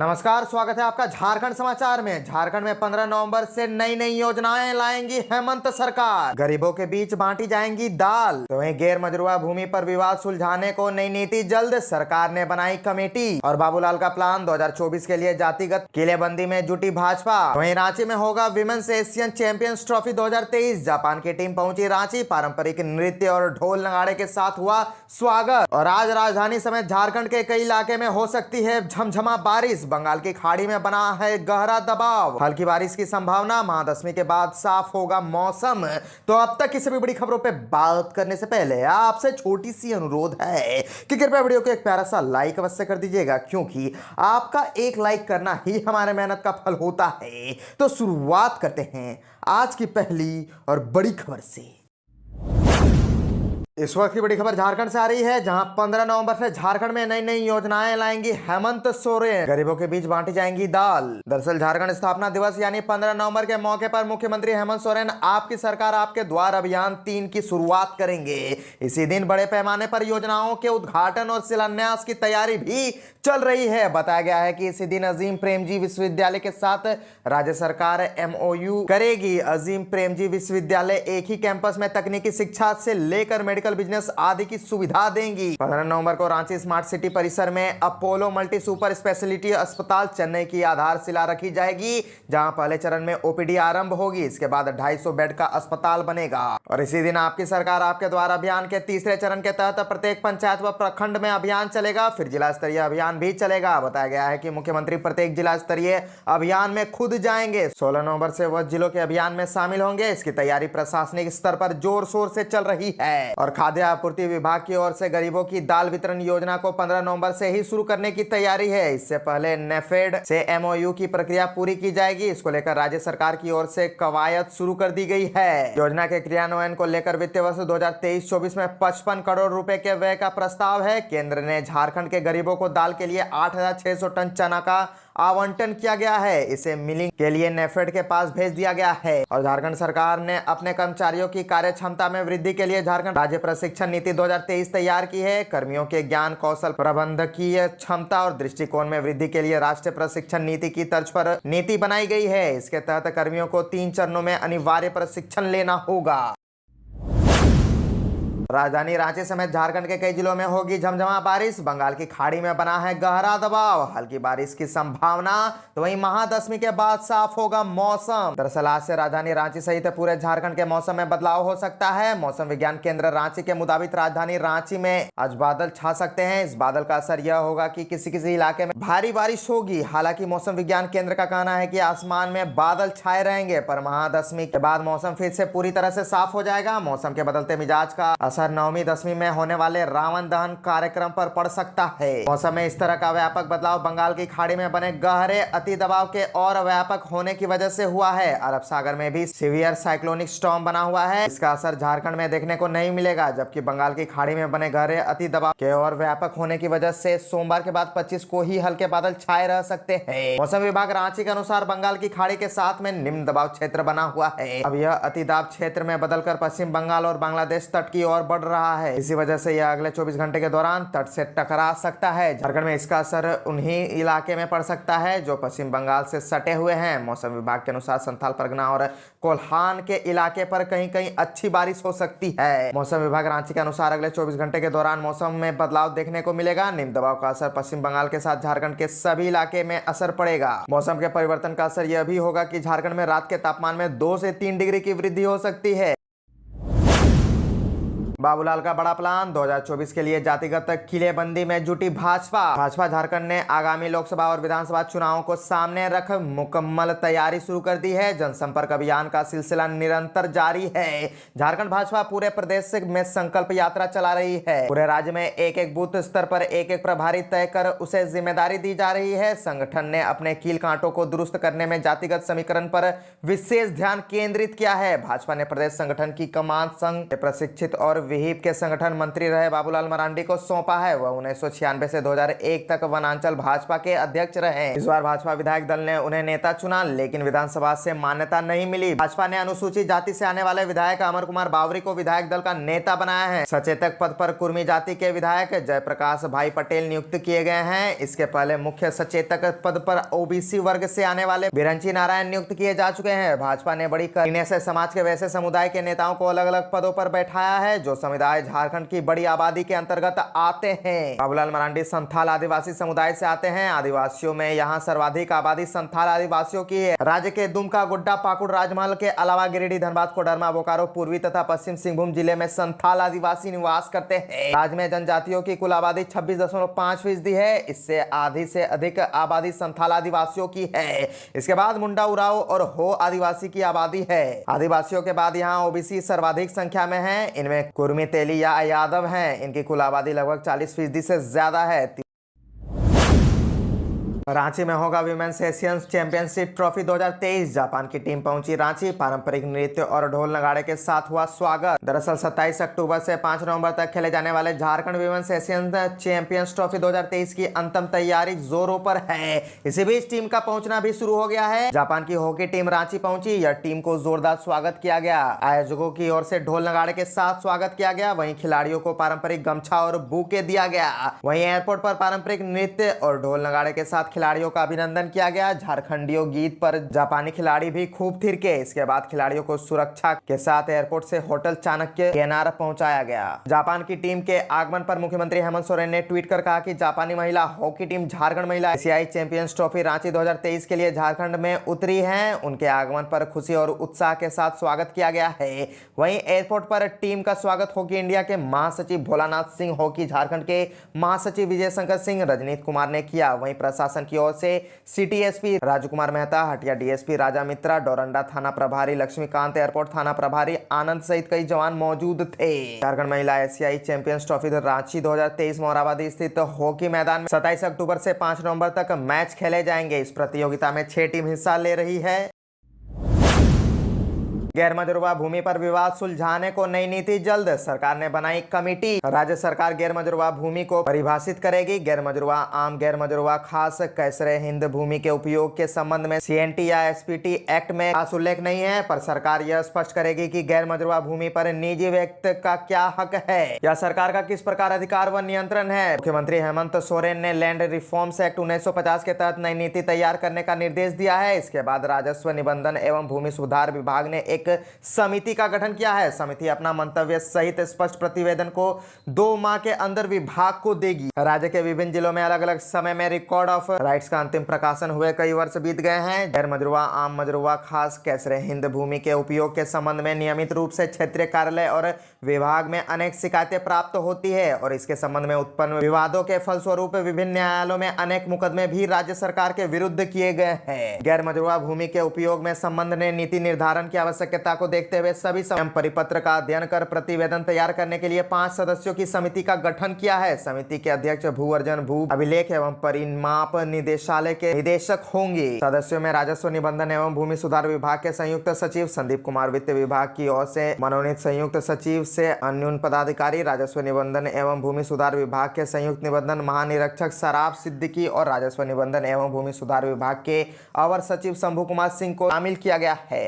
नमस्कार, स्वागत है आपका झारखंड समाचार में। झारखंड में 15 नवंबर से नई नई योजनाएं लाएंगी हेमंत सरकार। गरीबों के बीच बांटी जाएंगी दाल। तो वहीं गैर मजरूआ भूमि पर विवाद सुलझाने को नई नीति जल्द, सरकार ने बनाई कमेटी। और बाबूलाल का प्लान 2024 के लिए जातिगत किलेबंदी में जुटी भाजपा। वहीं रांची में होगा women's Asian champions trophy 2023। Japan की टीम पहुंची रांची। पारंपरिक नृत्य और ढोल नगाड़े के साथ हुआ स्वागत। और आज राजधानी समेत झारखंड के कई इलाके में हो सकती है झमझमा बारिश। बंगाल की खाड़ी में बना है गहरा दबाव, हल्की बारिश की संभावना। महादशमी के बाद साफ होगा मौसम। तो अब तक की सभी बड़ी खबरों पे बात करने से पहले आपसे छोटी सी अनुरोध है कि कृपया वीडियो को एक प्यारा सा लाइक अवश्य कर दीजिएगा, क्योंकि आपका एक लाइक करना ही हमारे मेहनत का फल होता है। तो शुरुआत करते हैं आज की पहली और बड़ी खबर से। इस वक्त की बड़ी खबर झारखंड से आ रही है, जहां 15 नवंबर से झारखंड में नई नई योजनाएं लाएंगी हेमंत सोरेन। गरीबों के बीच बांटी जाएंगी दाल। दरअसल झारखंड स्थापना दिवस यानी 15 नवंबर के मौके पर मुख्यमंत्री हेमंत सोरेन आपकी सरकार आपके द्वार अभियान 3 की शुरुआत करेंगे। इसी दिन बड़े पैमाने पर योजनाओं के उद्घाटन और शिलान्यास की तैयारी भी चल रही है। बताया गया है कि इसी दिन अजीम प्रेमजी विश्वविद्यालय के साथ राज्य सरकार MOU करेगी। अजीम प्रेमजी विश्वविद्यालय एक ही कैंपस में तकनीकी शिक्षा से लेकर मेडिकल बिजनेस आदि की सुविधा देंगी। 15 नवंबर को रांची स्मार्ट सिटी परिसर में अपोलो मल्टी सुपर स्पेशलिटी अस्पताल चेन्नई की आधारशिला रखी जाएगी, जहां पहले चरण में OPD आरंभ होगी। इसके बाद 250 बेड का अस्पताल बनेगा। और इसी दिन आपकी सरकार आपके द्वार अभियान के तीसरे चरण के तहत प्रत्येक पंचायत व प्रखंड में अभियान चलेगा। फिर जिला स्तरीय अभियान भी चलेगा। बताया गया है कि मुख्यमंत्री प्रत्येक जिला स्तरीय अभियान में खुद जाएंगे। 16 नवंबर से वह जिलों के अभियान में शामिल होंगे। इसकी तैयारी प्रशासनिक स्तर पर जोर शोर से चल रही है। और खाद्य आपूर्ति विभाग की ओर से गरीबों की दाल वितरण योजना को 15 नवंबर से ही शुरू करने की तैयारी है। इससे पहले नेफेड से MOU की प्रक्रिया पूरी की जाएगी। इसको लेकर राज्य सरकार की ओर से कवायद शुरू कर दी गई है। योजना के क्रियान्वयन को लेकर वित्तीय वर्ष 2023-24 में 55 करोड़ रुपए के व्यय का प्रस्ताव है। केंद्र ने झारखंड के गरीबों को दाल के लिए 8,600 टन चना का आवंटन किया गया है। इसे मिलिंग के लिए नेफेड के पास भेज दिया गया है। और झारखंड सरकार ने अपने कर्मचारियों की कार्य क्षमता में वृद्धि के लिए झारखंड राज्य प्रशिक्षण नीति 2023 तैयार की है। कर्मियों के ज्ञान कौशल प्रबंधकीय क्षमता और दृष्टिकोण में वृद्धि के लिए राष्ट्रीय प्रशिक्षण नीति की तर्ज पर नीति बनाई गई है। इसके तहत कर्मियों को 3 चरणों में अनिवार्य प्रशिक्षण लेना होगा। राजधानी रांची समेत झारखंड के कई जिलों में होगी झमझमा बारिश। बंगाल की खाड़ी में बना है गहरा दबाव, हल्की बारिश की संभावना। तो वहीं महादशमी के बाद साफ होगा मौसम। दरअसल आज से राजधानी रांची सहित पूरे झारखंड के मौसम में बदलाव हो सकता है। मौसम विज्ञान केंद्र रांची के मुताबिक राजधानी रांची में आज बादल छा सकते हैं। इस बादल का असर यह होगा कि किसी किसी इलाके में भारी बारिश होगी। हालांकि मौसम विज्ञान केंद्र का कहना है कि आसमान में बादल छाए रहेंगे, पर महादशमी के बाद मौसम फिर से पूरी तरह से साफ हो जाएगा। मौसम के बदलते मिजाज का असर नवमी दशमी में होने वाले रावण दहन कार्यक्रम पर पड़ सकता है। मौसम में इस तरह का व्यापक बदलाव बंगाल की खाड़ी में बने गहरे अति दबाव के और व्यापक होने की वजह से हुआ है। अरब सागर में भी सीवियर साइक्लोनिक स्टॉर्म बना हुआ है। इसका असर झारखंड में देखने को नहीं मिलेगा, जबकि बंगाल की खाड़ी में बने गहरे अति दबाव के और व्यापक होने की वजह से सोमवार के बाद 25 को ही हल्के बादल छाए रह सकते हैं। मौसम विभाग रांची के अनुसार बंगाल की खाड़ी के साथ में निम्न दबाव क्षेत्र बना हुआ है। अब यह अति दाब क्षेत्र में बदलकर पश्चिम बंगाल और बांग्लादेश तट की ओर बढ़ रहा है। इसी वजह से यह अगले 24 घंटे के दौरान तट से टकरा सकता है। झारखंड में इसका असर उन्हीं इलाके में पड़ सकता है जो पश्चिम बंगाल से सटे हुए हैं। मौसम विभाग के अनुसार संथाल परगना और कोल्हान के इलाके पर कहीं कहीं अच्छी बारिश हो सकती है। मौसम विभाग रांची के अनुसार अगले 24 घंटे के दौरान मौसम में बदलाव देखने को मिलेगा। निम्न दबाव का असर पश्चिम बंगाल के साथ झारखंड के सभी इलाके में असर पड़ेगा। मौसम के परिवर्तन का असर यह भी होगा कि झारखंड में रात के तापमान में 2 से 3 डिग्री की वृद्धि हो सकती है। बाबूलाल का बड़ा प्लान 2024 के लिए जातिगत किलेबंदी में जुटी भाजपा झारखंड ने आगामी लोकसभा और विधानसभा चुनावों को सामने रख मुकम्मल तैयारी शुरू कर दी है। जनसंपर्क अभियान का सिलसिला निरंतर जारी है। झारखंड भाजपा पूरे प्रदेश में संकल्प यात्रा चला रही है। पूरे राज्य में एक एक बूथ स्तर पर एक एक प्रभारी तय कर उसे जिम्मेदारी दी जा रही है। संगठन ने अपने कील कांटों को दुरुस्त करने में जातिगत समीकरण पर विशेष ध्यान केंद्रित किया है। भाजपा ने प्रदेश संगठन की कमान संघ प्रशिक्षित और विहिप के संगठन मंत्री रहे बाबूलाल मरांडी को सौंपा है। वह 1996 से 2001 तक वनांचल भाजपा के अध्यक्ष रहे। इस बार भाजपा विधायक दल ने उन्हें नेता चुना, लेकिन विधानसभा से मान्यता नहीं मिली। भाजपा ने अनुसूचित जाति से आने वाले विधायक अमर कुमार बावरी को विधायक दल का नेता बनाया है। सचेतक पद पर कुर्मी जाति के विधायक जयप्रकाश भाई पटेल नियुक्त किए गए हैं। इसके पहले मुख्य सचेतक पद पर ओबीसी वर्ग से आने वाले बिरंची नारायण नियुक्त किए जा चुके हैं। भाजपा ने बड़ी करीने से समाज के वैसे समुदाय के नेताओं को अलग अलग पदों पर बैठाया है जो समुदाय झारखंड की बड़ी आबादी के अंतर्गत आते हैं। बाबूलाल मरांडी संथाल आदिवासी समुदाय से आते हैं। आदिवासियों में यहाँ सर्वाधिक आबादी संथाल आदिवासियों की है। राज्य के दुमका, गुड्डा, पाकुड़, राजमहल के अलावा गिरिडीह, धनबाद, कोडरमा, बोकारो, पूर्वी तथा पश्चिम सिंहभूम जिले में संथाल आदिवासी निवास करते हैं। राज्य में जनजातियों की कुल आबादी 26.5% है। इससे आधी से अधिक आबादी संथाल आदिवासियों की है। इसके बाद मुंडा, उराव और हो आदिवासी की आबादी है। आदिवासियों के बाद यहाँ ओबीसी सर्वाधिक संख्या में है। इनमें कुर्मी, तेली या यादव हैं। इनकी कुल आबादी लगभग 40% से ज्यादा है। रांची में होगा women's Asian championship trophy 2023। Japan की टीम पहुंची रांची। पारंपरिक नृत्य और ढोल नगाड़े के साथ हुआ स्वागत। दरअसल 27 अक्टूबर से 5 नवंबर तक खेले जाने वाले Jharkhand women's Asian champions trophy 2023 की अंतिम तैयारी जोरों पर है। इसी बीच टीम का पहुंचना भी शुरू हो गया है। जापान की हॉकी टीम रांची पहुंची। यह टीम को जोरदार स्वागत किया गया। आयोजकों की ओर से ढोल नगाड़े के साथ स्वागत किया गया। वहीं खिलाड़ियों को पारंपरिक गमछा और बुके दिया गया। वहीं एयरपोर्ट पर पारंपरिक नृत्य और ढोल नगाड़े के साथ खिलाड़ियों का अभिनंदन किया गया। झारखंडियों गीत पर जापानी खिलाड़ी भी खूब थिरके। इसके बाद खिलाड़ियों को सुरक्षा के साथ एयरपोर्ट से होटल चाणक्य केनार पहुंचाया गया। जापान की टीम के आगमन पर मुख्यमंत्री हेमंत सोरेन ने ट्वीट कर कहा कि जापानी महिला हॉकी टीम झारखंड महिला एशियाई चैंपियंस ट्रॉफी रांची 2023 के लिए झारखंड में उतरी है। उनके आगमन पर खुशी और उत्साह के साथ स्वागत किया गया है। वहीं एयरपोर्ट पर टीम का स्वागत हॉकी इंडिया के महासचिव भोलानाथ सिंह, हॉकी झारखंड के महासचिव विजय शंकर सिंह, रजनीत कुमार ने किया। वहीं प्रशासन की ओर से सिटी एसपी राजकुमार मेहता, हटिया डीएसपी राजा मित्रा, डोरंडा थाना प्रभारी लक्ष्मीकांत, एयरपोर्ट थाना प्रभारी आनंद सहित कई जवान मौजूद थे। झारखंड महिला एशियाई चैंपियंस ट्रॉफी रांची 2023 मोराबादी स्थित हॉकी मैदान में 27 अक्टूबर से 5 नवंबर तक मैच खेले जाएंगे। इस प्रतियोगिता में 6 टीम हिस्सा ले रही है। गैर मजरूबा भूमि पर विवाद सुलझाने को नई नीति जल्द। सरकार ने बनाई कमेटी। राज्य सरकार गैर मजरूबा भूमि को परिभाषित करेगी। गैर मजरूबा, आम गैर मजरूबा, खास कैसरे हिंद भूमि के उपयोग के संबंध में सीएनटी या एसपीटी एक्ट में खास उल्लेख नहीं है, पर सरकार यह स्पष्ट करेगी कि गैर मजरूबा भूमि पर निजी व्यक्ति का क्या हक है या सरकार का किस प्रकार अधिकार व नियंत्रण है। मुख्यमंत्री हेमंत सोरेन ने लैंड रिफॉर्म्स एक्ट 1950 के तहत नई नीति तैयार करने का निर्देश दिया है। इसके बाद राजस्व निबंधन एवं भूमि सुधार विभाग ने एक समिति का गठन किया है। समिति अपना मंतव्य सहित स्पष्ट प्रतिवेदन को 2 माह के अंदर विभाग को देगी। राज्य के विभिन्न जिलों में अलग अलग समय में रिकॉर्ड ऑफ राइट्स का अंतिम प्रकाशन हुए कई वर्ष बीत गए हैं। गैर मजरूबा, आम मजरूबा, खास कैसरे हिंद भूमि के उपयोग के संबंध में नियमित रूप से क्षेत्रीय कार्यालय और विभाग में अनेक शिकायतें प्राप्त होती है और इसके संबंध में उत्पन्न विवादों के फलस्वरूप विभिन्न न्यायालयों में अनेक मुकदमे भी राज्य सरकार के विरुद्ध किए गए हैं। गैर मजरूबा भूमि के उपयोग में संबंध ने नीति निर्धारण की आवश्यकता को देखते हुए सभी परिपत्र का अध्ययन कर प्रतिवेदन तैयार करने के लिए 5 सदस्यों की समिति का गठन किया है। समिति के अध्यक्ष भू अर्जन, भू अभिलेख एवं परिमाप निदेशालय के निदेशक होंगे। सदस्यों में राजस्व निबंधन एवं भूमि सुधार विभाग के संयुक्त सचिव संदीप कुमार, वित्त विभाग की ओर से मनोनीत संयुक्त सचिव से अन्य पदाधिकारी, राजस्व निबंधन एवं भूमि सुधार विभाग के संयुक्त निबंधन महानिरीक्षक सराफ सिद्दीकी और राजस्व निबंधन एवं भूमि सुधार विभाग के अवर सचिव शंभू कुमार सिंह को शामिल किया गया है।